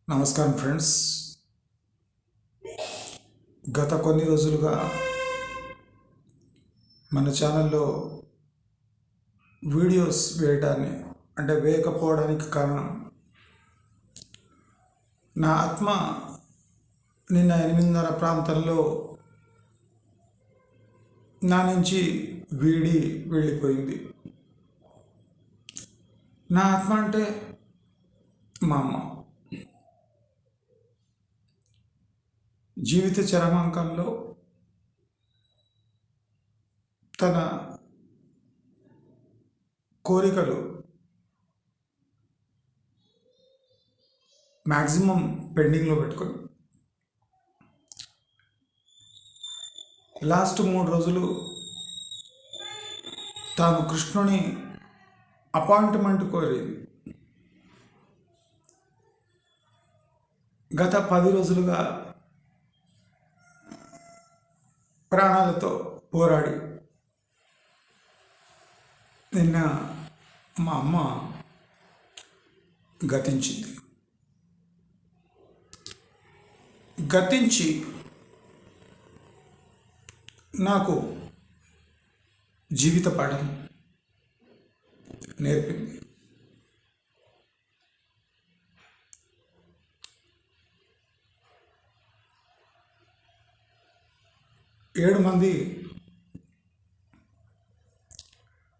నమస్కారం ఫ్రెండ్స్. గత కొన్ని రోజులుగా మన ఛానల్లో వీడియోస్ వేయకపోవడానికి కారణం నా ఆత్మ నిన్న 8:30 ప్రాంతంలో నా నుంచి వెళ్ళిపోయింది. నా ఆత్మ అంటే మా అమ్మ. జీవిత చరమాంకంలో తన కోరికలు మ్యాక్సిమం పెండింగ్లో పెట్టుకొని లాస్ట్ 3 రోజులు తాను కృష్ణుని అపాయింట్మెంట్ కోరేది. గత 10 రోజులుగా ప్రాణాలతో పోరాడి నిన్న మా అమ్మ గతించి నాకు జీవిత పాఠం నేర్పింది. ఏడు మంది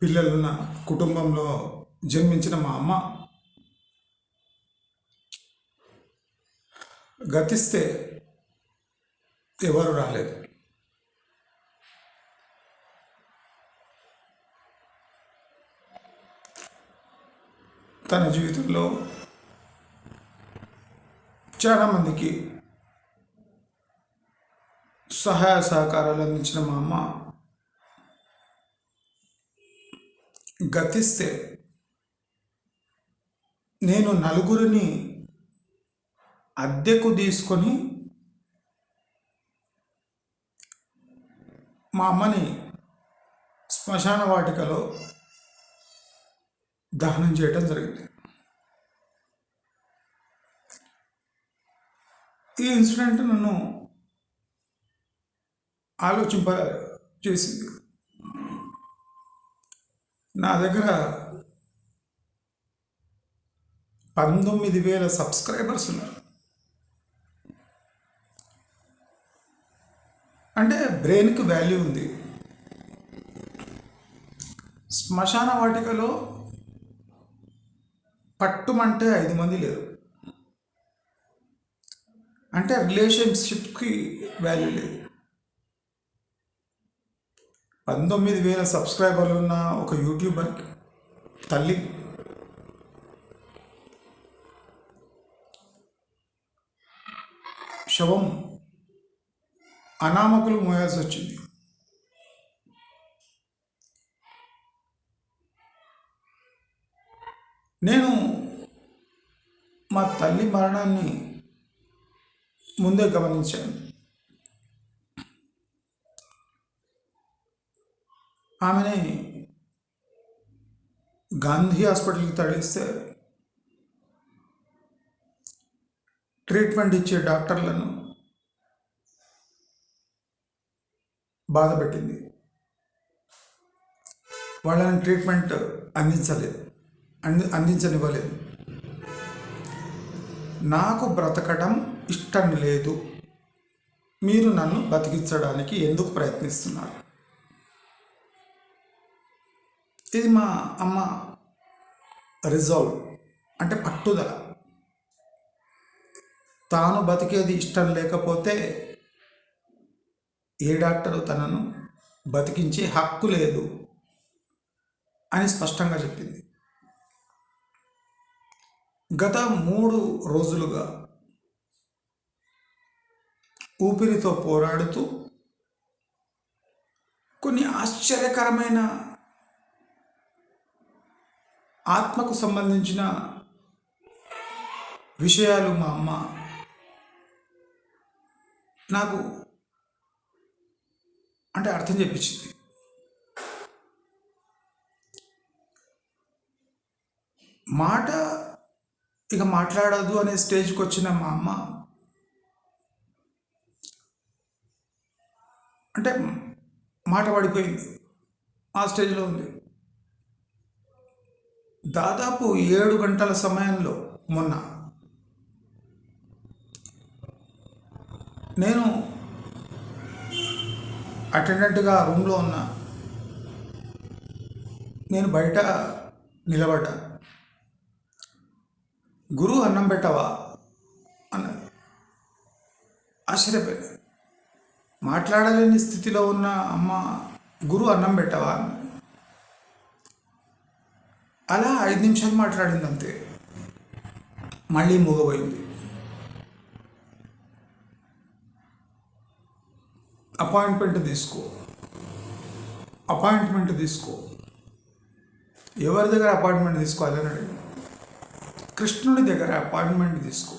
పిల్లలున్న కుటుంబంలో జన్మించిన మా అమ్మ గతిస్తే ఎవరు రాలేదు. తన జీవితంలో చాలామందికి సహాయ సహకారాలు అందించిన మా అమ్మ గతిస్తే నేను నలుగురిని అద్దెకు తీసుకొని మా అమ్మని శ్మశాన వాటికలో దహనం చేయటం జరిగింది. ఈ ఇన్సిడెంట్ నన్ను ఆలోచింప చేసింది. నా దగ్గర 19,000 సబ్స్క్రైబర్స్ ఉన్నారు. అంటే బ్రెయిన్కి వాల్యూ ఉంది. శ్మశాన వాటికలో పట్టుమంటే 5 మంది లేరు. అంటే రిలేషన్షిప్కి వాల్యూ లేదు. 19,000 సబ్స్క్రైబర్లు ఉన్న ఒక యూట్యూబర్ తల్లి శవం అనామకులు మోయాల్సి వచ్చింది. నేను మా తల్లి మరణాన్ని ముందే గమనించాను. ఆమెని గాంధీ హాస్పిటల్కి తరలిస్తే ట్రీట్మెంట్ ఇచ్చే డాక్టర్లను బాధపెట్టింది. వాళ్ళని ట్రీట్మెంట్ అందించనివ్వలేదు. నాకు బ్రతకడం ఇష్టం లేదు, మీరు నన్ను బతికించడానికి ఎందుకు ప్రయత్నిస్తున్నారు? ఇది మా అమ్మ రిజాల్వ్, అంటే పట్టుదల. తాను బతికేది ఇష్టం లేకపోతే ఏ డాక్టరు తనను బతికించే హక్కు లేదు అని స్పష్టంగా చెప్పింది. గత 3 రోజులుగా ఊపిరితో పోరాడుతూ కొన్ని ఆశ్చర్యకరమైన ఆత్మకు సంబంధించిన విషయాలు మా అమ్మ నాకు అర్థం చెప్పించింది. మాట ఇక మాట్లాడదు అనే స్టేజ్కి వచ్చిన మా అమ్మ అంటే మాట పడిపోయింది, ఆ స్టేజ్లో ఉంది. దాదాపు 7 గంటల సమయంలో మొన్న నేను అటెండెంట్గా రూమ్లో ఉన్నా. నేను బయట నిలబడ్డా. గురువు అన్నం పెట్టవా అన్నది. ఆశ్చర్యపోయింది. మాట్లాడలేని స్థితిలో ఉన్న అమ్మ గురువు అన్నం పెట్టవా అన్నది. అలా 5 నిమిషాలు మాట్లాడింది అంతే. మళ్ళీ మూగబోయింది. అపాయింట్మెంట్ తీసుకో. ఎవరి దగ్గర అపాయింట్మెంట్ తీసుకోవాలని అడిగింది. కృష్ణుడి దగ్గర అపాయింట్మెంట్ తీసుకో,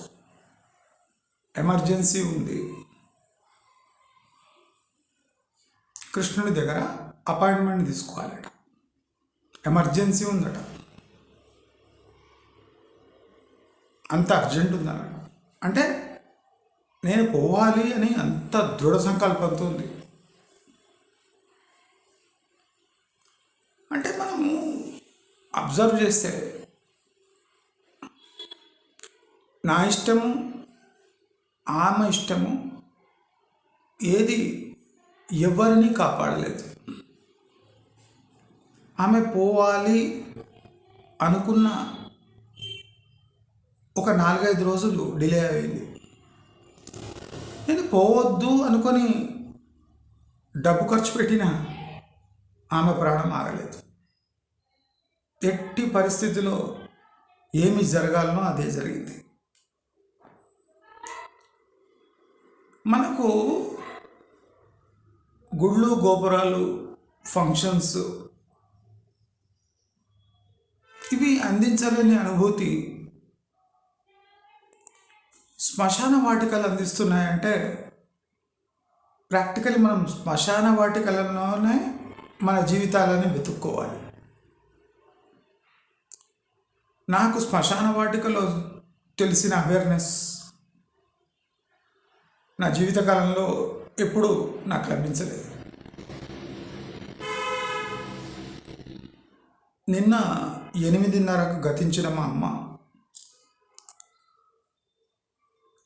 ఎమర్జెన్సీ ఉంది. కృష్ణుడి దగ్గర అపాయింట్మెంట్ తీసుకోవాలట, ఎమర్జెన్సీ ఉందట, అంత అర్జెంట్ ఉందన్నమాట. అంటే నేను పోవాలి అని అంత దృఢ సంకల్పంతో ఉంది. అంటే మనము అబ్జర్వ్ చేస్తే నా ఇష్టము ఆమె ఇష్టము ఏది ఎవరిని కాపాడలేదు. ఆమె పోవాలి అనుకున్న ఒక 4-5 రోజులు డిలే అయింది. నేను పోవద్దు అనుకొని డబ్బు ఖర్చు పెట్టిన ఆమె ప్రాణం ఆగలేదు. ఎట్టి పరిస్థితిలో ఏమి జరగాలనో అదే జరిగింది. మనకు గుళ్ళు గోపురాలు ఫంక్షన్స్ ఇవి అందించలేని అనుభూతి శ్మశాన వాటికలు అందిస్తున్నాయంటే ప్రాక్టికలీ మనం శ్మశాన వాటికలలోనే మన జీవితాలని వెతుక్కోవాలి. నాకు శ్మశాన వాటికలో తెలిసిన అవేర్నెస్ నా జీవితకాలంలో ఎప్పుడూ నాకు లభించలేదు. నిన్న 8:30కు గతించిన మా అమ్మ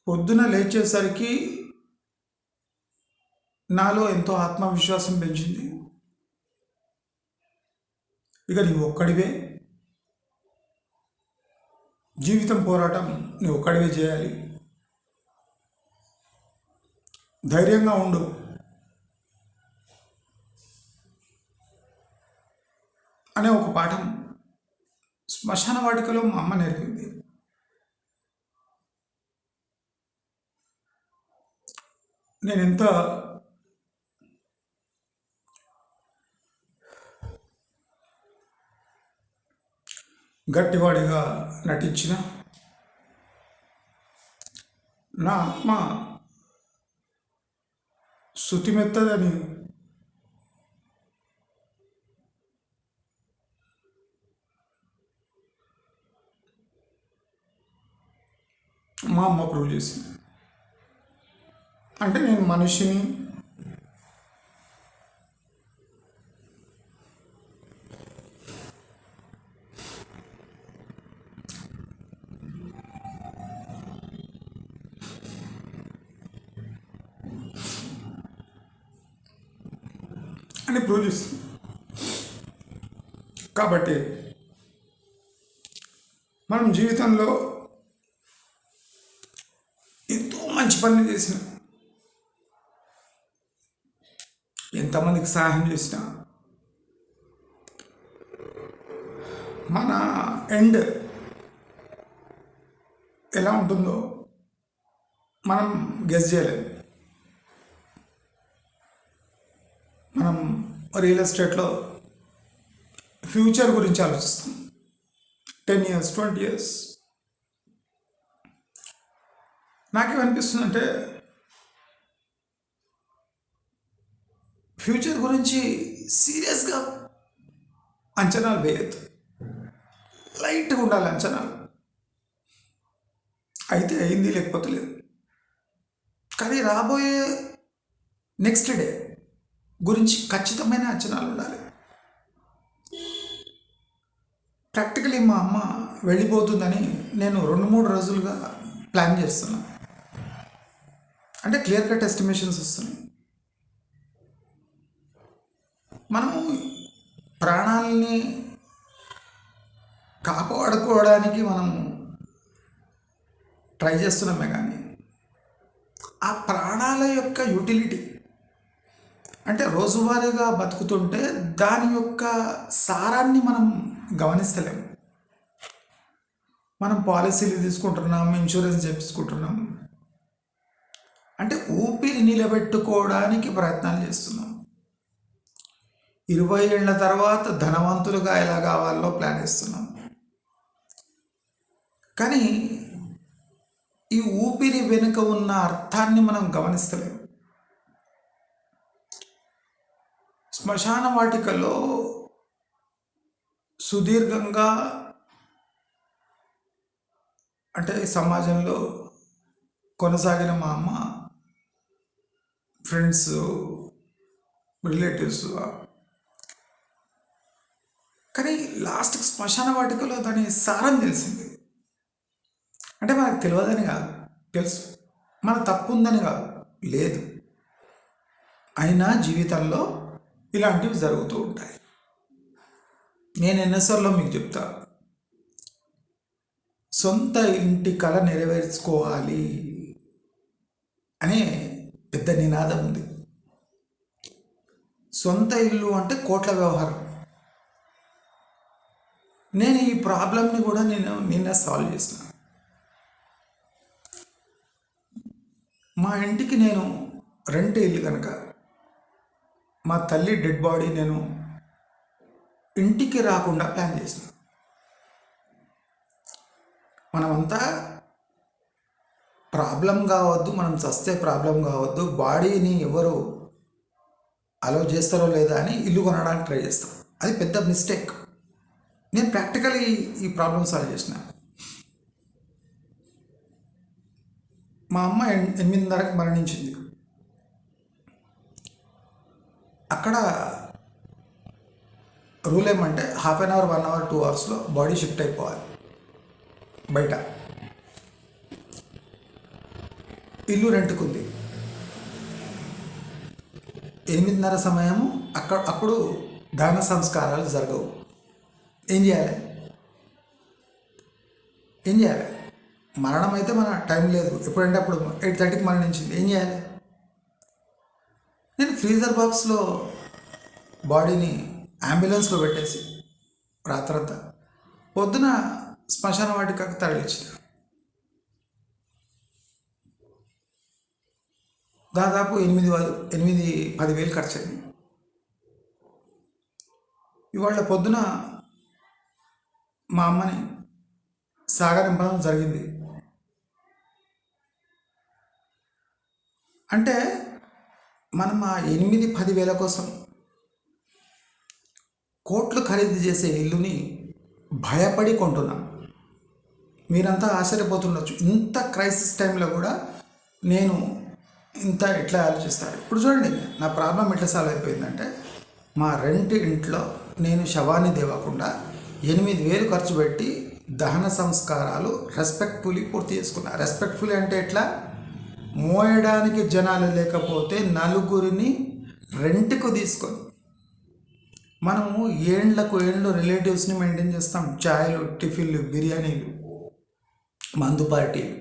పొద్దున లేచేసరికి నాలో ఎంతో ఆత్మవిశ్వాసం పెంచింది. ఇక నీవు ఒక్కడివే జీవితం పోరాటం, నువ్వు ఒక్కడివే చేయాలి, ధైర్యంగా ఉండు అనే ఒక పాఠం శ్మశాన వాటికలో మా అమ్మ నేర్పింది. నేను ఎంత గట్టివాడిగా నటించిన నా ఆత్మ శుతిమెత్తదని మా అమ్మ ప్రూవ్ చేసింది. అంటే నేను మనిషిని, అని ప్రూవ్ చేస్తుంది. కాబట్టి మనం జీవితంలో ఎంతో మంచి పనులు చేసిన, ఎంతమందికి సహాయం చేసినా మన ఎండ్ ఎలా ఉంటుందో మనం గెస్ చేయలేము. మనం రియల్ ఎస్టేట్లో ఫ్యూచర్ గురించి ఆలోచిస్తాం. 10 years 20 years. నాకేమనిపిస్తుందంటే ఫ్యూచర్ గురించి సీరియస్గా అంచనాలు వేయద్దు, లైట్గా ఉండాలి అంచనాలు. అయితే అయింది, లేకపోతే లేదు. కానీ రాబోయే నెక్స్ట్ డే గురించి ఖచ్చితమైన అంచనాలు ఉండాలి. ప్రాక్టికలీ మా అమ్మ వెళ్ళిపోతుందని నేను 2-3 రోజులుగా ప్లాన్ చేస్తున్నాను. అంటే క్లియర్ కట్ ఎస్టిమేషన్స్ వస్తున్నాయి. మనము ప్రాణాలని కాపాడుకోవడానికి మనం ట్రై చేస్తున్నామే, కానీ ఆ ప్రాణాల యొక్క యూటిలిటీ అంటే రోజువారీగా బతుకుతుంటే దాని యొక్క సారాన్ని మనం గమనిస్తలేము. మనం పాలసీలు తీసుకుంటున్నాం, ఇన్సూరెన్స్ చేపించుకుంటున్నాం, అంటే ఊపిరి నిలబెట్టుకోవడానికి ప్రయత్నాలు చేస్తున్నాం. 20 ఏళ్ల తర్వాత ధనవంతులుగా ఎలా కావాలో ప్లాన్ చేస్తున్నాం. కానీ ఈ ఊపిరి వెనుక ఉన్న అర్థాన్ని మనం గమనిస్తలేము. శ్మశాన వాటికలో సుదీర్ఘంగా అంటే సమాజంలో కొనసాగిన మా అమ్మ ఫ్రెండ్స్, రిలేటివ్స్, కానీ లాస్ట్కి శ్మశాన వాటికలో దాని సారం తెలిసింది. అంటే మనకు తెలియదని కాదు, తెలుసు, మన తప్పు ఉందని కాదు, లేదు, అయినా జీవితంలో ఇలాంటివి జరుగుతూ ఉంటాయి. నేను ఎన్నిసార్లు మీకు చెప్తా, సొంత ఇంటి కళ నెరవేర్చుకోవాలి అనే పెద్ద నినాదం ఉంది. సొంత ఇల్లు అంటే కోట్ల వ్యవహారం. నేను ఈ ప్రాబ్లంని కూడా నిన్న సాల్వ్ చేసిన. మా ఇంటికి నేను రెంట్ ఇల్లు కనుక మా తల్లి డెడ్ బాడీ నేను ఇంటికి రాకుండా ప్లాన్ చేసిన. మనమంతా ప్రాబ్లం కావద్దు, మనం చస్తే ప్రాబ్లం కావద్దు, బాడీని ఎవరు అలో చేస్తారో లేదా అని ఇల్లు కొనడానికి ట్రై చేస్తాం. అది పెద్ద మిస్టేక్. నేను ప్రాక్టికలీ ఈ ప్రాబ్లం సాల్వ్ చేసిన. మా అమ్మ 8:30కి మరణించింది. అక్కడ రూల్ ఏమంటే హాఫ్ అన్ అవర్, 1 అవర్, 2 అవర్స్లో బాడీ షిఫ్ట్ అయిపోవాలి బయట. ఇల్లు రెంట్కుంది. 8:30 సమయము అప్పుడు దాన సంస్కారాలు జరగవు. ఏం చేయాలి? మరణం అయితే మన టైం లేదు, ఎప్పుడంటే అప్పుడు 8:30కి మరణించింది. ఏం చేయాలి? నేను ఫ్రీజర్ బాక్స్లో బాడీని అంబులెన్స్లో పెట్టేసి రాత్రంతా పొద్దున శ్మశాన వాటికకు తరలించిన. దాదాపు 8-10 వేలు ఖర్చు అయింది. ఇవాళ పొద్దున మా అమ్మని సాగనింపడం జరిగింది. అంటే మనం ఆ 8-10 వేల కోసం కోట్లు ఖరీదు చేసే ఇల్లుని భయపడి కొంటున్నాం. మీరంతా ఆశ్చర్యపోతుండొచ్చు, ఇంత క్రైసిస్ టైంలో కూడా నేను ఇంత ఎట్లా ఆలోచిస్తాను. ఇప్పుడు చూడండి, నా ప్రాబ్లం ఎట్లా సాల్వ్ అయిపోయిందంటే, మా రెంట్ ఇంట్లో నేను శవాన్ని దేవకుండా 8,000 ఖర్చు పెట్టి దహన సంస్కారాలు రెస్పెక్ట్ఫుల్లీ పూర్తి చేసుకున్నా. రెస్పెక్ట్ఫుల్లీ అంటే ఎట్లా? మోయడానికి జనాలు లేకపోతే నలుగురిని రెంట్కు తీసుకొని మనము ఏండ్లకు రిలేటివ్స్ని మెయింటైన్ చేస్తాం. ఛాయలు, టిఫిన్లు, బిర్యానీలు, మందు పార్టీలు.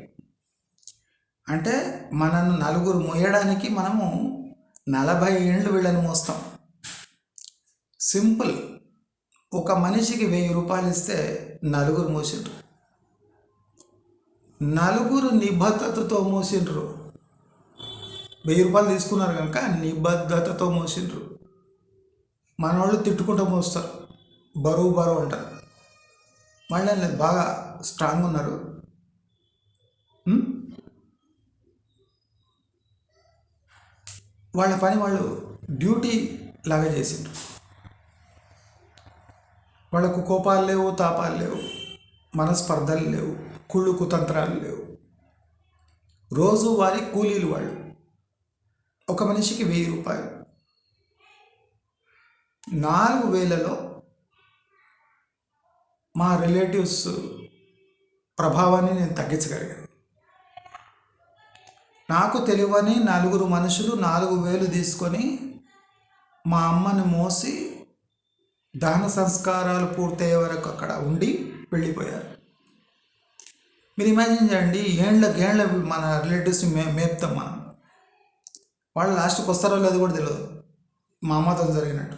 అంటే మనను నలుగురు మోయడానికి మనము 40 ఏళ్ళు వీళ్ళని మోస్తాం. సింపుల్. ఒక మనిషికి 1000 రూపాయలు ఇస్తే నలుగురు మోసిండ్రు. నలుగురు నిబద్ధతతో మోసిండ్రు. 1000 రూపాయలు తీసుకున్నారు కనుక నిబద్ధతతో మోసిండ్రు. మనవాళ్ళు తిట్టుకుంటూ మోస్తారు, బరువు అంటారు. మళ్ళీ బాగా స్ట్రాంగ్ ఉన్నారు. వాళ్ళ పని వాళ్ళు డ్యూటీ లాగా చేసిండ్రు. వాళ్ళకు కోపాలు లేవు, తాపాలు లేవు, మనస్పర్ధలు లేవు, కుళ్ళు కుతంత్రాలు లేవు. రోజువారీ కూలీలు వాళ్ళు. ఒక మనిషికి 1000 రూపాయలు. 4000లో మా రిలేటివ్స్ ప్రభావాన్ని నేను తగ్గించగలిగాను. నాకు తెలియని 4 మనుషులు 4000 తీసుకొని మా అమ్మని మోసి దహన సంస్కారాలు పూర్తయ్యే వరకు అక్కడ ఉండి వెళ్ళిపోయారు. మీరు ఇమాజిన్ చేయండి, ఏళ్ళ మన రిలేటివ్స్ని మేపుతాం మనం. వాళ్ళు లాస్ట్కి వస్తారో లేదో కూడా తెలియదు, మా అమ్మతో జరిగినట్టు.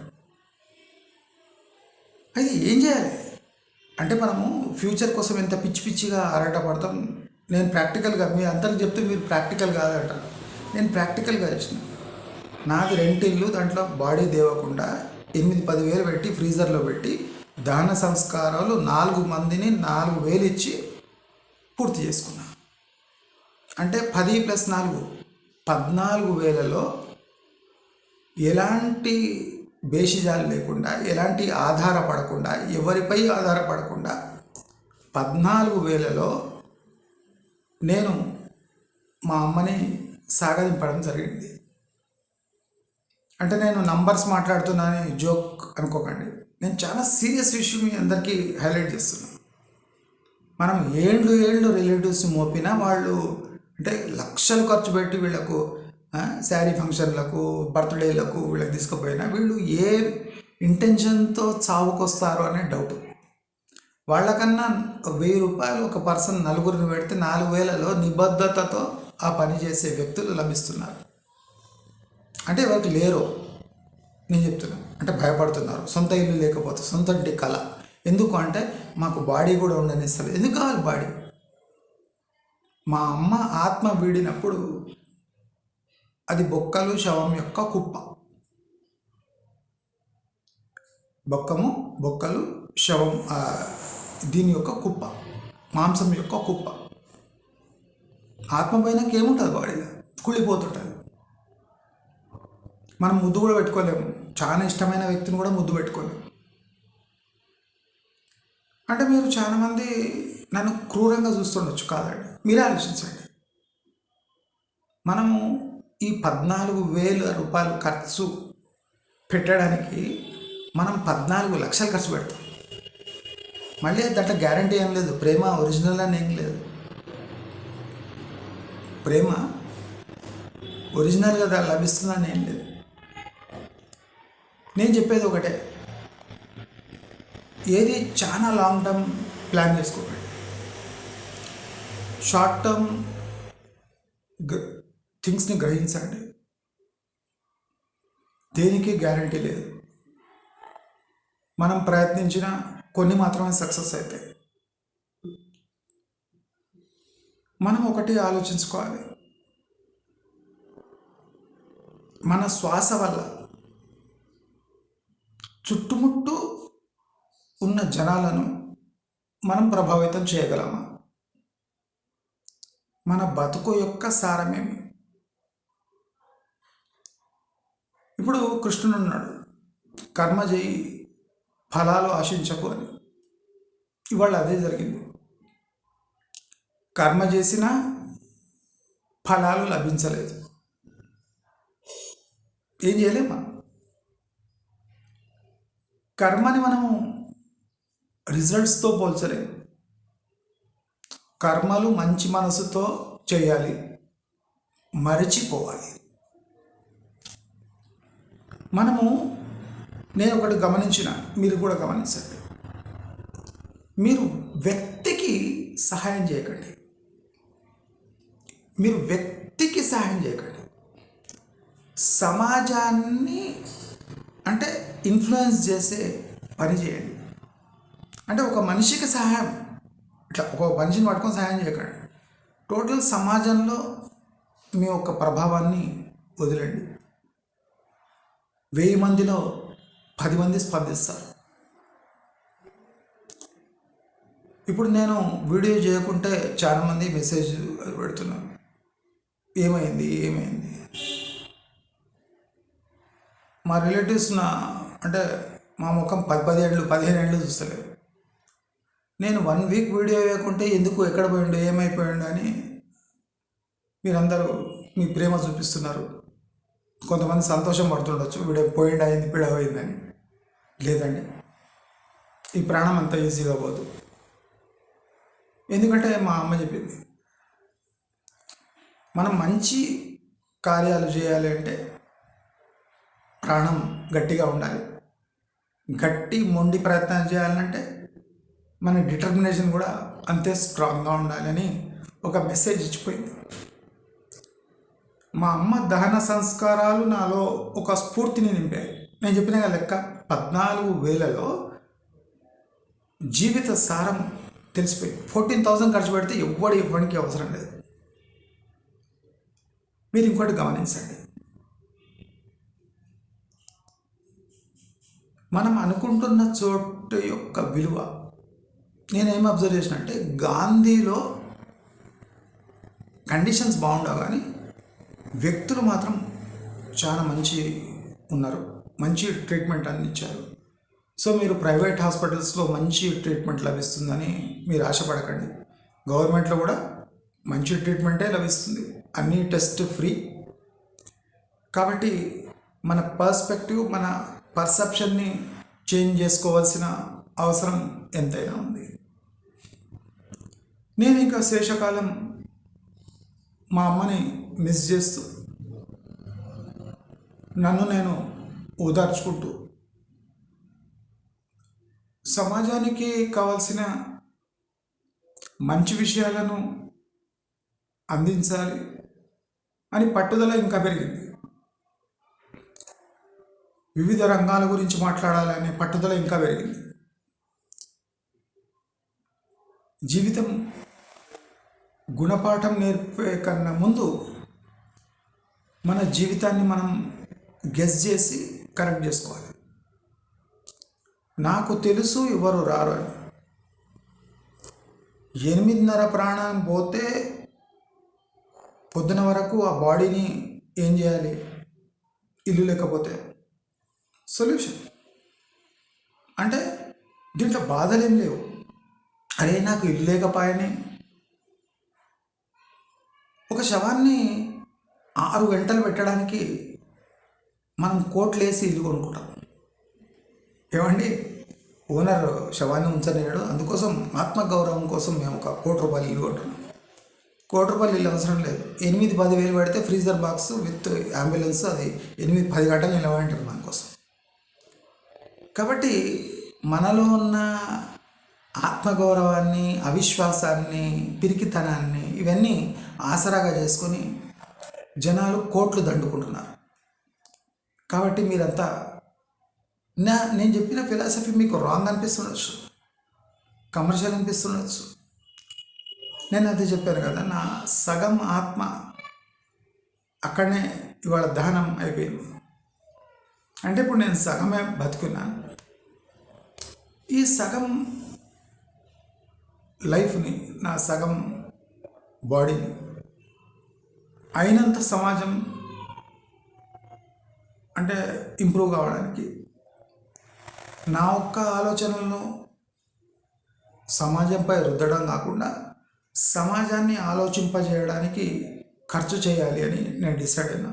అయితే ఏం చేయాలి అంటే, మనము ఫ్యూచర్ కోసం ఎంత పిచ్చి పిచ్చిగా ఆరాటపడతాం. నేను ప్రాక్టికల్గా మీ అందరికి చెప్తే మీరు ప్రాక్టికల్ కాదంటారు. నేను ప్రాక్టికల్గా చేసిన. నాది రెంట్ ఇల్లు, దాంట్లో బాడీ దేవకుండా 8-10 వేలు పెట్టి ఫ్రీజర్లో పెట్టి దహన సంస్కారాలు 4 మందిని 4000 ఇచ్చి పూర్తి చేసుకున్నా. అంటే 10 + 4 14,000లో ఎలాంటి బేషిజాలు లేకుండా, ఎలాంటి ఆధారపడకుండా, ఎవరిపై ఆధారపడకుండా 14,000లో నేను మా అమ్మని సాగదింపడం జరిగింది. అంటే నేను నంబర్స్ మాట్లాడుతున్నానని జోక్ అనుకోకండి. నేను చాలా సీరియస్ ఇష్యూ మీ అందరికీ హైలైట్ చేస్తున్నాను. మనం ఏళ్ళు రిలేటివ్స్ మోపినా వాళ్ళు అంటే లక్షలు ఖర్చు పెట్టి వీళ్ళకు శారీ ఫంక్షన్లకు, బర్త్డేలకు వీళ్ళకి తీసుకుపోయినా వీళ్ళు ఏ ఇంటెన్షన్తో చావుకొస్తారు అనే డౌట్. వాళ్ళకన్నా 1000 రూపాయలు ఒక పర్సన్ నలుగురిని పెడితే 4,000లో నిబద్ధతతో ఆ పని చేసే వ్యక్తులు లభిస్తున్నారు. అంటే ఎవరికి లేరు నేను చెప్తున్నాను. అంటే భయపడుతున్నారు. సొంత ఇల్లు లేకపోతే, సొంత ఇంటి కళ. ఎందుకు అంటే మాకు బాడీ కూడా ఉండనిస్తారు. ఎందుకు కావాలి బాడీ? మా అమ్మ ఆత్మ వీడినప్పుడు అది బొక్కలు శవం యొక్క కుప్ప. బొక్కలు శవం దీని యొక్క కుప్ప, మాంసం యొక్క కుప్ప. ఆత్మ పైన ఏముంటుంది బాడీలో? కుళ్ళిపోతుంటుంది. మనం ముద్దు కూడా పెట్టుకోలేము. చాలా ఇష్టమైన వ్యక్తిని కూడా ముద్దు పెట్టుకోలేము. అంటే మీరు చాలామంది నన్ను క్రూరంగా చూస్తుండొచ్చు. కాదండి, మీరే ఆలోచించండి. మనము ఈ 14,000 రూపాయలు ఖర్చు పెట్టడానికి మనం 14 లక్షలు ఖర్చు పెడతాం. మళ్ళీ దాంట్లో గ్యారంటీ ఏం లేదు. ప్రేమ ఒరిజినల్ అని ఏం లేదు. ప్రేమ ఒరిజినల్గా లభిస్తుందని ఏం లేదు. నేను చెప్పేది ఒకటే, ఏది చాలా లాంగ్ టర్మ్ ప్లాన్ చేసుకోకండి. షార్ట్ టర్మ్ థింగ్స్ని గ్రహించండి. దేనికి గ్యారంటీ లేదు. మనం ప్రయత్నించిన కొన్ని మాత్రమే సక్సెస్ అవుతాయి. మనం ఒకటి ఆలోచించుకోవాలి, మన శ్వాస వల్ల చుట్టుముట్టు ఉన్న జనాలను మనం ప్రభావితం చేయగలమా? మన బతుకు యొక్క సారమేమి? ఇప్పుడు కృష్ణుడు ఉన్నాడు, కర్మ చేయి ఫలాలు ఆశించకు అని. ఇవాళ అదే జరిగింది. కర్మ చేసినా ఫలాలు లభించలేదు. ఏం చేయలేము మనం. కర్మని మనము రిజల్ట్స్తో పోల్చలేము. కర్మలు మంచి మనసుతో చేయాలి, మరిచిపోవాలి. నేను ఒకటి గమనించిన, మీరు కూడా గమనించండి. మీరు వ్యక్తికి సహాయం చేయకండి. సమాజాన్ని అంటే ఇన్ఫ్లుయెన్స్ చేసే పని చేయండి. అంటే ఒక మనిషికి సహాయం, ఇట్లా ఒక మనిషిని పట్టుకొని సహాయం చేయకండి. టోటల్ సమాజంలో మీ యొక్క ప్రభావాన్ని వదిలేండి. 1000 మందిలో 10 మంది స్పందిస్తారు. ఇప్పుడు నేను వీడియో చేయకుంటే చాలామంది మెసేజ్ పెడుతున్నారు, ఏమైంది. మా రిలేటివ్స్ అంటే మా ముఖం 10-15 ఏళ్ళు చూస్తలేరు. నేను 1 వీక్ వీడియో వేయకుంటే ఎందుకు, ఎక్కడ పోయిండు, ఏమైపోయిండు అని మీరందరూ మీ ప్రేమ చూపిస్తున్నారు. కొంతమంది సంతోషం పడుతుండొచ్చు, వీడు పోయిండు అయింది పిడవైందని. లేదండి, ఈ ప్రాణం అంత ఈజీగా పోదు. ఎందుకంటే మా అమ్మ చెప్పింది, మనం మంచి కార్యాలు చేయాలి అంటే ప్రాణం గట్టిగా ఉండాలి. గట్టి మొండి ప్రయత్నం చేయాలంటే మన డిటర్మినేషన్ కూడా అంతే స్ట్రాంగ్గా ఉండాలని ఒక మెసేజ్ ఇచ్చిపోయింది. మా అమ్మ దహన సంస్కారాలు నాలో ఒక స్ఫూర్తిని నింపాయి. నేను చెప్పిన లెక్క 14,000లో జీవిత సారం తెలిసిపోయింది. 14,000 ఖర్చు పెడితే ఇవ్వడానికి అవసరం లేదు. మీరు ఇంకోటి గమనించండి, మనం అనుకుంటున్న చోటు యొక్క విలువ. నేనేం అబ్జర్వ్ చేసిన అంటే, గాంధీలో కండిషన్స్ బాగుండవు కానీ వ్యక్తులు మాత్రం చాలా మంచి ఉన్నారు, మంచి ట్రీట్మెంట్ అందించారు. సో మీరు ప్రైవేట్ హాస్పిటల్స్లో మంచి ట్రీట్మెంట్ లభిస్తుందని మీరు ఆశపడకండి. గవర్నమెంట్లో కూడా మంచి ట్రీట్మెంటే లభిస్తుంది, అన్ని టెస్ట్ ఫ్రీ. కాబట్టి మన పర్స్పెక్టివ్, మన పర్సెప్షన్ని చేంజ్ చేసుకోవాల్సిన అవసరం ఎంతైనా ఉంది. నేను ఇంకా శేషకాలం మా అమ్మని మిస్ చేస్తూ, నన్ను నేను ఓదార్చుకుంటూ, సమాజానికి కావాల్సిన మంచి విషయాలను అందించాలి అని పట్టుదల ఇంకా పెరిగింది. వివిధ రంగాల గురించి మాట్లాడాలనే పట్టుదల ఇంకా పెరిగింది. జీవితం గుణపాఠం నేర్పే కన్నా ముందు మన జీవితాన్ని మనం గెస్ చేసి కరెక్ట్ చేసుకోవాలి. నాకు తెలుసు ఎవరు రారు అని. 8:30 ప్రాణం పోతే పొద్దున వరకు ఆ బాడీని ఏం చేయాలి? ఇల్లు లేకపోతే సొల్యూషన్ అంటే దీంట్లో బాధలేం లేవు. అరే నాకు ఇల్లు లేకపోయానే. ఒక శవాన్ని 6 గంటలు పెట్టడానికి మనం కోట్లేసి ఇల్లు కొనుక్కుంటాం. ఏమండి, ఓనర్ శవాన్ని ఉంచలేడు, అందుకోసం ఆత్మగౌరవం కోసం మేము ఒక ₹1,00,00,000 ఇల్లు కొంటున్నాం. ₹1,00,00,000 ఇల్లు అవసరం లేదు. 8-10 వేలు పెడితే ఫ్రీజర్ బాక్స్ విత్ అంబులెన్స్ అది 8-10 గంటలు నిలబడి మన కోసం. కాబట్టి మనలో ఉన్న ఆత్మగౌరవాన్ని, అవిశ్వాసాన్ని, పిరికితనాన్ని ఇవన్నీ ఆసరాగా చేసుకొని జనాలు కోట్లు దండుకుంటున్నారు. కాబట్టి మీరంతా నేను చెప్పిన ఫిలాసఫీ మీకు రాంగ్ అనిపిస్తుండొచ్చు, కమర్షియల్ అనిపిస్తుండొచ్చు. నేను అది చెప్పాను కదా, నా సగం ఆత్మ అక్కడనే ఇవాళ దహనం అయిపోయింది. అంటే ఇప్పుడు నేను సగమే బతుకున్నాను. ఈ సగం లైఫ్ని, నా సగం బాడీని అయినంత సమాజం అంటే ఇంప్రూవ్ కావడానికి, నా ఒక్క ఆలోచనలను సమాజంపై రుద్దడం కాకుండా సమాజాన్ని ఆలోచింపజేయడానికి ఖర్చు చేయాలి అని నేను డిసైడ్ అయినా.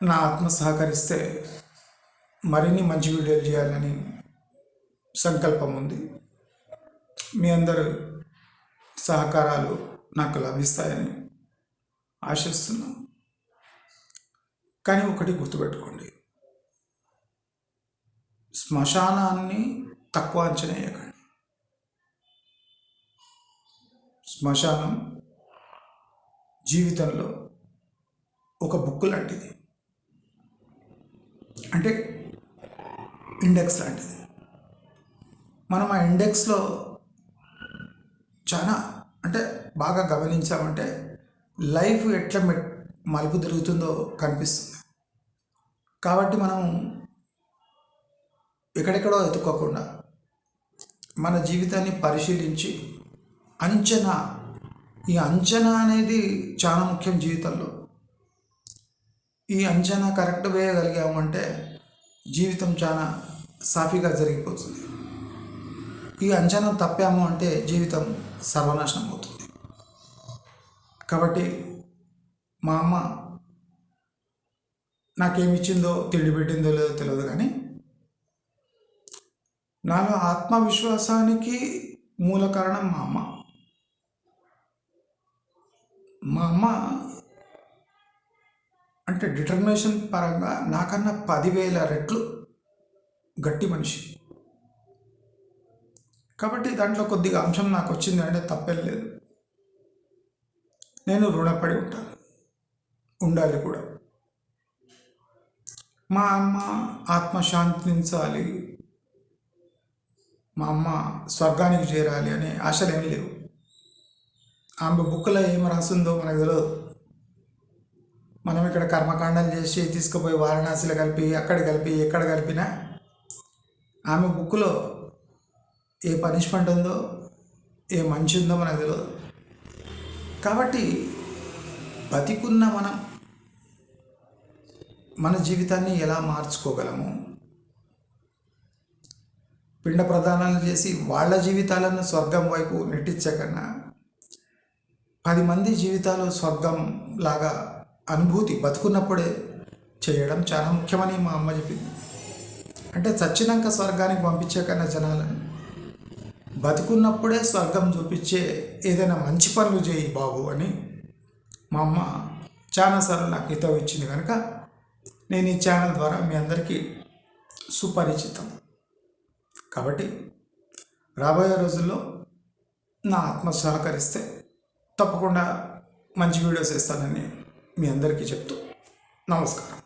నా ఆత్మ సహకరిస్తే మరిన్ని మంచి వీడియోలు చేయాలని సంకల్పం ఉంది. మీ అందరు సహకారాలు నాకు లభిస్తాయని ఆశిస్తున్నాను. కానీ ఒకటి గుర్తుపెట్టుకోండి, శ్మశానాన్ని తక్కువ అంచనా వేయకండి. శ్మశానం జీవితంలో ఒక బుక్ లాంటిది, అంటే ఇండెక్స్ లాంటిది. మనం ఆ ఇండెక్స్లో చాలా అంటే బాగా గమనించామంటే లైఫ్ ఎట్లా మలుపు తిరుగుతుందో కనిపిస్తుంది. కాబట్టి మనం ఎక్కడెక్కడో ఎత్తుకోకుండా మన జీవితాన్ని పరిశీలించి అంచనా, ఈ అంచనా అనేది చాలా ముఖ్యం జీవితంలో. ఈ అంచనా కరెక్ట్ వేయగలిగామంటే జీవితం చాలా సాఫీగా జరిగిపోతుంది. ఈ అంచనా తప్పాము అంటే జీవితం సర్వనాశనం అవుతుంది. కాబట్టి మా అమ్మ నాకేమిచ్చిందో తిండి పెట్టిందో లేదో తెలియదు, కానీ నాలో ఆత్మవిశ్వాసానికి మూల కారణం మా అమ్మ. మా అమ్మ అంటే డిటర్మినేషన్ పరంగా నాకన్నా 10,000 రెట్లు గట్టి మనిషి. కాబట్టి దాంట్లో కొద్దిగా అంశం నాకు వచ్చింది అంటే తప్పేం లేదు. నేను రుణపడి ఉంటాను, ఉండాలి కూడా. మా అమ్మ ఆత్మశాంతించాలి, మా అమ్మ స్వర్గానికి చేరాలి అనే ఆశలు ఏమి లేవు. ఆమె బుక్లో ఏం రాసిందో మనకు తెలియదు. మనం ఇక్కడ కర్మకాండాలు చేసి తీసుకుపోయి వారణాసిలో కలిపి అక్కడ కలిపి ఎక్కడ కలిపినా ఆమె బుక్లో ఏ పనిష్మెంట్ ఉందో ఏ మంచి ఉందో మనకు తెలియదు. కాబట్టి బతికున్న మనం మన జీవితాన్ని ఎలా మార్చుకోగలము, పిండ ప్రదానాలు చేసి వాళ్ళ జీవితాలను స్వర్గం వైపు నెట్టించే కన్నా 10 మంది జీవితాలు స్వర్గం లాగా అనుభూతి బతుకున్నప్పుడే చేయడం చాలా ముఖ్యమని మా అమ్మ చెప్పింది. అంటే చచ్చినాక స్వర్గానికి పంపించే కన్నా జనాలను బతుకున్నప్పుడే స్వర్గం చూపించే ఏదైనా మంచి పనులు చేయి బాబు అని మా అమ్మ చాలాసార్లు నాకు హితవు ఇచ్చింది. కనుక నేను ఈ ఛానల్ ద్వారా మీ అందరికీ సుపరిచితం. కాబట్టి రాబోయే రోజుల్లో నా ఆత్మ సహకరిస్తే తప్పకుండా మంచి వీడియోస్ ఇస్తానని మీ అందరికీ చెప్తూ నమస్కారం.